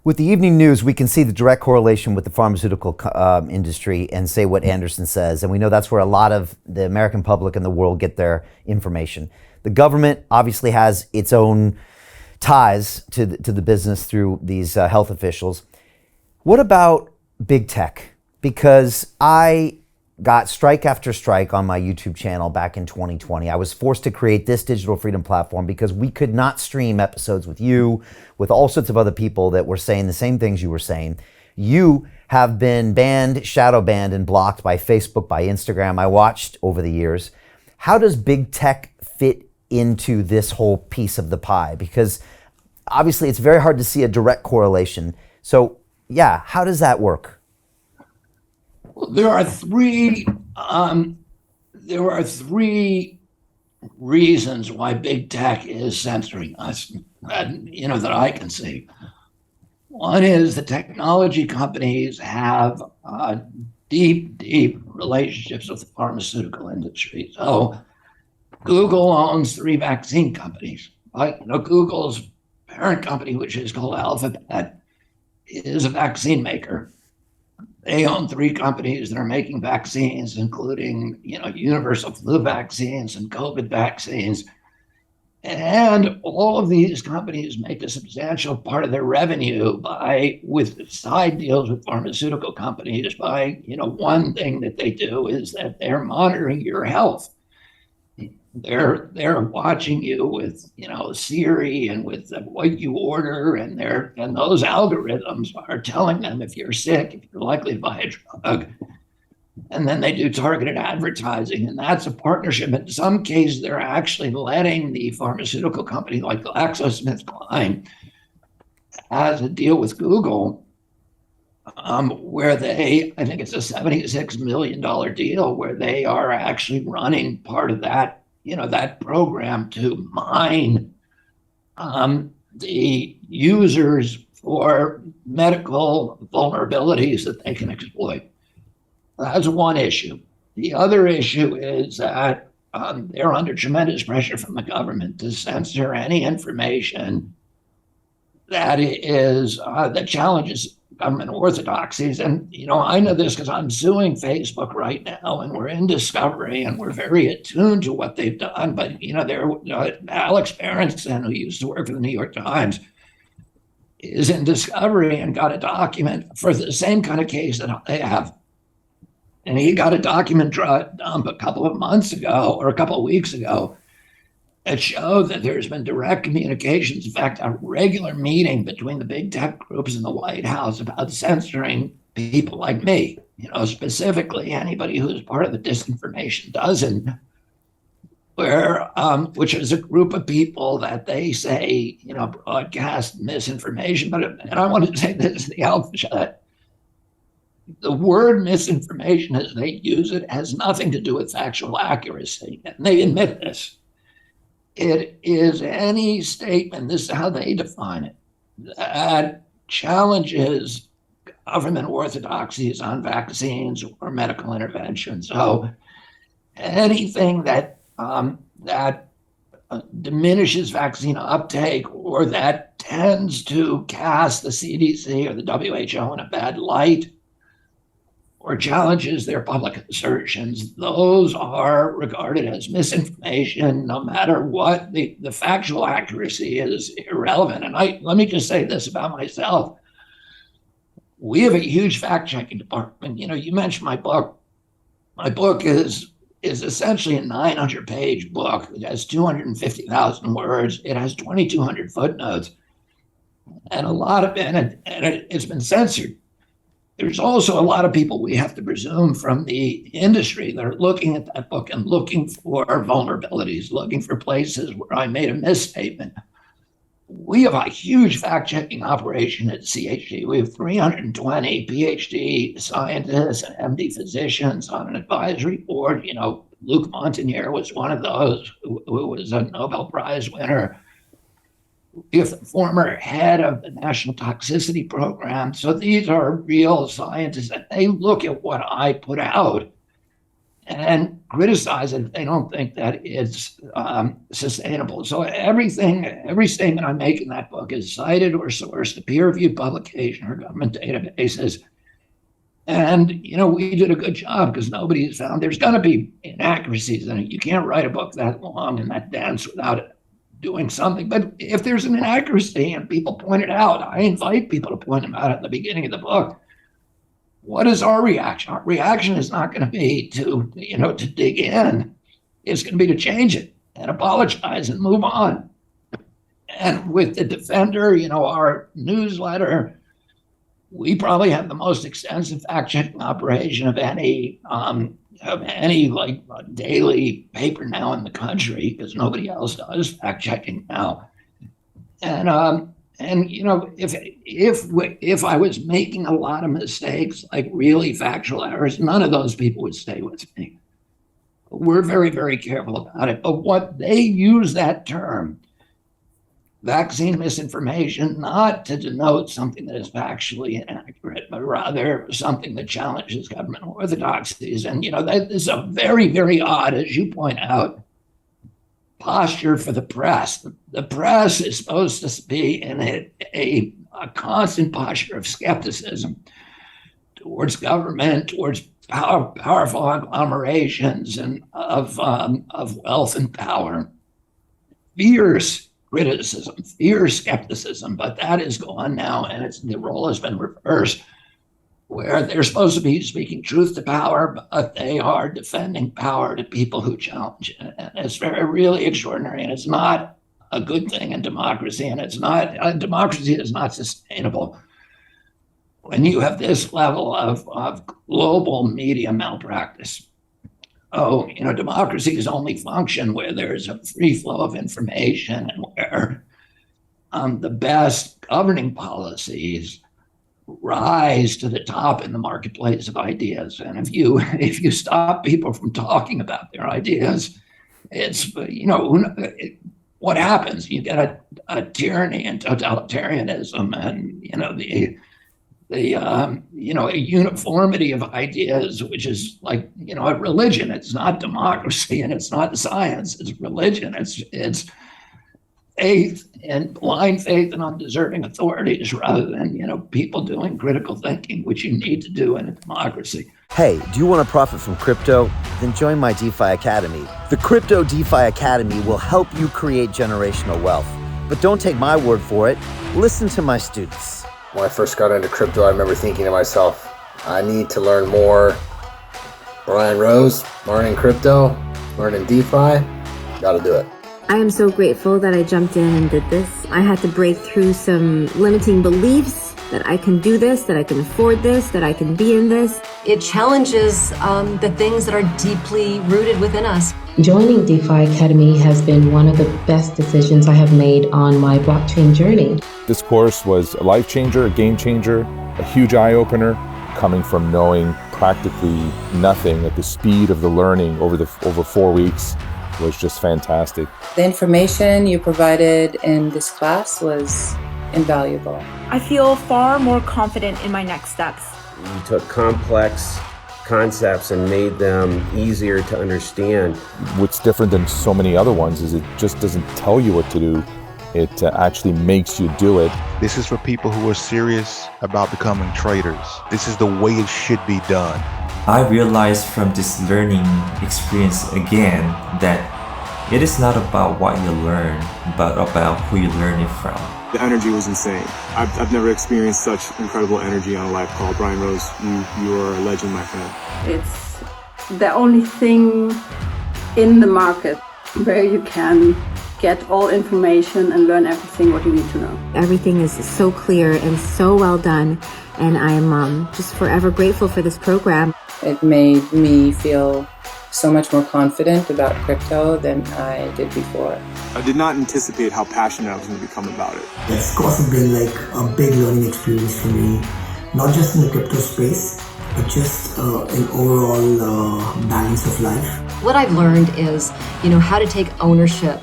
With the evening news, we can see the direct correlation with the pharmaceutical industry and say what Anderson says. And we know that's where a lot of the American public and the world get their information. The government obviously has its own ties to the business through these health officials. What about big tech? Because I got strike after strike on my YouTube channel back in 2020. I was forced to create this digital freedom platform because we could not stream episodes with you, with all sorts of other people that were saying the same things you were saying. You have been banned, shadow banned, and blocked by Facebook, by Instagram. I watched over the years. How does big tech fit into this whole piece of the pie? Because obviously it's very hard to see a direct correlation. So yeah, how does that work? There are three reasons why big tech is censoring us, that I can see. One is the technology companies have deep relationships with the pharmaceutical industry. So Google owns 3 vaccine companies. Google's parent company, which is called Alphabet, is a vaccine maker. They own 3 companies that are making vaccines, including, universal flu vaccines and COVID vaccines. And all of these companies make a substantial part of their revenue with side deals with pharmaceutical companies by, one thing that they do is that they're monitoring your health. They're watching you with Siri and with what you order, and those algorithms are telling them if you're sick, if you're likely to buy a drug, and then they do targeted advertising, and that's a partnership. In some cases, they're actually letting the pharmaceutical company like GlaxoSmithKline has a deal with Google, where I think it's a $76 million deal, where they are actually running part of that. That program to mine the users for medical vulnerabilities that they can exploit. That's one issue. The other issue is that they're under tremendous pressure from the government to censor any information that challenges government orthodoxies. And, I know this because I'm suing Facebook right now, and we're in discovery, and we're very attuned to what they've done. But, Alex Berenson, who used to work for the New York Times, is in discovery and got a document for the same kind of case that I have. And he got a document dump a couple of months ago or a couple of weeks ago that showed that there's been direct communications, in fact, a regular meeting between the big tech groups in the White House about censoring people like me, specifically anybody who's part of the disinformation dozen, which is a group of people that they say, broadcast misinformation. And I want to say this to the outset. The word misinformation, as they use it, has nothing to do with factual accuracy. And they admit this. It is any statement, this is how they define it, that challenges government orthodoxies on vaccines or medical intervention. So anything that diminishes vaccine uptake or that tends to cast the CDC or the WHO in a bad light or challenges their public assertions, those are regarded as misinformation, no matter what. The factual accuracy is irrelevant. And let me just say this about myself. We have a huge fact-checking department. You mentioned my book. My book is essentially a 900-page book. It has 250,000 words. It has 2,200 footnotes. And a lot of it, and it's been censored. There's also a lot of people, we have to presume, from the industry that are looking at that book and looking for vulnerabilities, looking for places where I made a misstatement. We have a huge fact-checking operation at CHD. We have 320 PhD scientists and MD physicians on an advisory board. Luc Montagnier was one of those who was a Nobel Prize winner. We have the former head of the National Toxicity Program. So these are real scientists, and they look at what I put out. And criticize it if they don't think that it's sustainable. So every statement I make in that book is cited or sourced to peer-reviewed publication or government databases. And, we did a good job because nobody has found there's going to be inaccuracies in it. You can't write a book that long and that dense without doing something. But if there's an inaccuracy and people point it out, I invite people to point them out at the beginning of the book. What is our reaction? Our reaction is not going to be to dig in. It's going to be to change it and apologize and move on. And with the Defender, our newsletter, we probably have the most extensive fact-checking operation of any daily paper now in the country, because nobody else does fact-checking now. And if I was making a lot of mistakes, like really factual errors, none of those people would stay with me. We're very, very careful about it. But what they use that term, vaccine misinformation, not to denote something that is factually inaccurate, but rather something that challenges government orthodoxies. And, that is a very, very odd, as you point out, posture for the press. The press is supposed to be in a constant posture of skepticism towards government, towards powerful agglomerations and of wealth and power. Fierce criticism, fierce skepticism, but that is gone now, and the role has been reversed, where they're supposed to be speaking truth to power, but they are defending power to people who challenge it. And it's really extraordinary, and it's not a good thing in democracy, and democracy is not sustainable when you have this level of global media malpractice. Democracies only function where there's a free flow of information and where the best governing policies rise to the top in the marketplace of ideas. And if you stop people from talking about their ideas, it's, what happens? You get a tyranny and totalitarianism and, a uniformity of ideas, which is like, a religion. It's not democracy and it's not science. It's religion. It's faith and blind faith and undeserving authorities rather than, people doing critical thinking, which you need to do in a democracy. Hey, do you want to profit from crypto? Then join my DeFi Academy. The Crypto DeFi Academy will help you create generational wealth. But don't take my word for it. Listen to my students. When I first got into crypto, I remember thinking to myself, I need to learn more. Brian Rose, learning crypto, learning DeFi, gotta do it. I am so grateful that I jumped in and did this. I had to break through some limiting beliefs that I can do this, that I can afford this, that I can be in this. It challenges the things that are deeply rooted within us. Joining DeFi Academy has been one of the best decisions I have made on my blockchain journey. This course was a life changer, a game changer, a huge eye-opener, coming from knowing practically nothing at the speed of the learning over 4 weeks was just fantastic. The information you provided in this class was invaluable. I feel far more confident in my next steps. You took complex concepts and made them easier to understand. What's different than so many other ones is it just doesn't tell you what to do. It actually makes you do it. This is for people who are serious about becoming traders. This is the way it should be done. I realized from this learning experience again that it is not about what you learn, but about who you learn it from. The energy was insane. I've never experienced such incredible energy on a live call. Brian Rose, you are a legend, my friend. It's the only thing in the market where you can get all information and learn everything what you need to know. Everything is so clear and so well done, and I am just forever grateful for this program. It made me feel so much more confident about crypto than I did before. I did not anticipate how passionate I was going to become about it. It's of course been like a big learning experience for me, not just in the crypto space, but just in overall balance of life. What I've learned is, how to take ownership,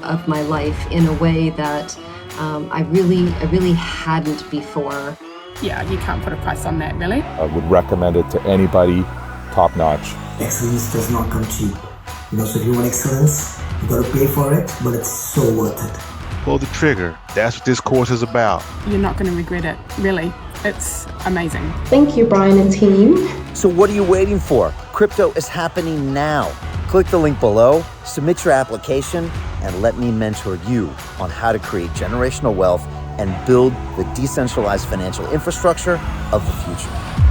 of my life in a way that I really hadn't before. Yeah, you can't put a price on that, really. I would recommend it to anybody, top notch. excellence does not come cheap. So if you want excellence, you got to pay for it, but it's so worth it. Pull the trigger. That's what this course is about. You're not going to regret it, really. It's amazing. Thank you, Brian and team. So what are you waiting for? Crypto is happening now. Click the link below, submit your application, and let me mentor you on how to create generational wealth and build the decentralized financial infrastructure of the future.